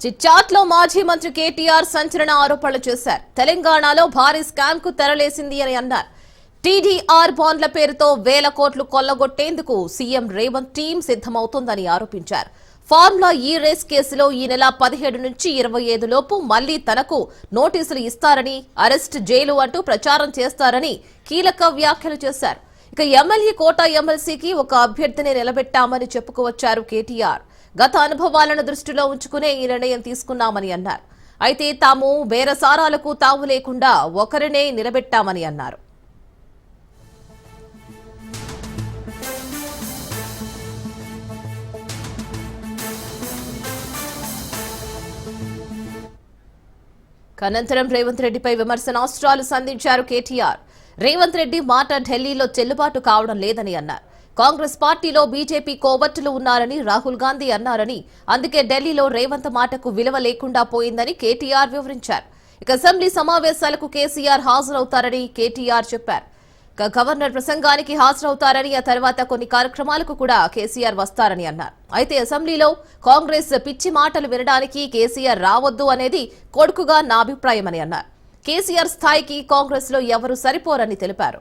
చిట్చాట్లో మాజీ మంత్రి కేటీఆర్ సంచలన ఆరోపణలు చేశారు. తెలంగాణలో భారీ స్కామ్ కు తెరలేసింది అని అన్నారు. టీడీఆర్ బాండ్ల పేరుతో వేల కోట్లు కొల్లగొట్టేందుకు సీఎం రేవంత్ టీం సిద్ధమవుతోందని ఆరోపించారు. ఫార్ములా ఈ రేస్ కేసులో ఈ నెల 17 నుంచి 25 లోపు మళ్లీ తనకు నోటీసులు ఇస్తారని, అరెస్ట్, జైలు అంటూ ప్రచారం చేస్తారని కీలక వ్యాఖ్యలు చేశారు. ఇక ఎమ్మెల్యే కోట ఎమ్మెల్సీకి ఒక అభ్యర్థిని నిలబెట్టామని చెప్పుకొచ్చారు కేటీఆర్. గత అనుభవాలను దృష్టిలో ఉంచుకునే ఈ నిర్ణయం తీసుకున్నామని అన్నారు. అయితే తాము బేరసారాలకు తావు లేకుండా ఒకరినే నిలబెట్టామని అన్నారు. అనంతరం రేవంత్ రెడ్డిపై విమర్శనాస్త్రాలు సంధించారు కేటీఆర్. రేవంత్ రెడ్డి మాట ఢిల్లీలో చెల్లుబాటు కావడం లేదని అన్నారు. కాంగ్రెస్ పార్టీలో బీజేపీ కోవర్టులు ఉన్నారని రాహుల్ గాంధీ అన్నారని, అందుకే ఢిల్లీలో రేవంత్ మాటకు విలువ లేకుండా పోయిందని కేటీఆర్ వివరించారు. ఇక అసెంబ్లీ సమావేశాలకు కేసీఆర్ హాజరవుతారని కేటీఆర్ చెప్పారు. గవర్నర్ ప్రసంగానికి హాజరవుతారని, ఆ తర్వాత కొన్ని కార్యక్రమాలకు కూడా కేసీఆర్ వస్తారని అన్నారు. అయితే అసెంబ్లీలో కాంగ్రెస్ పిచ్చి మాటలు వినడానికి కేసీఆర్ రావద్దు అనేది కొడుకుగా నా అభిప్రాయమని అన్నారు. కేసీఆర్ స్థాయికి కాంగ్రెస్ లో ఎవరూ సరిపోరని తెలిపారు.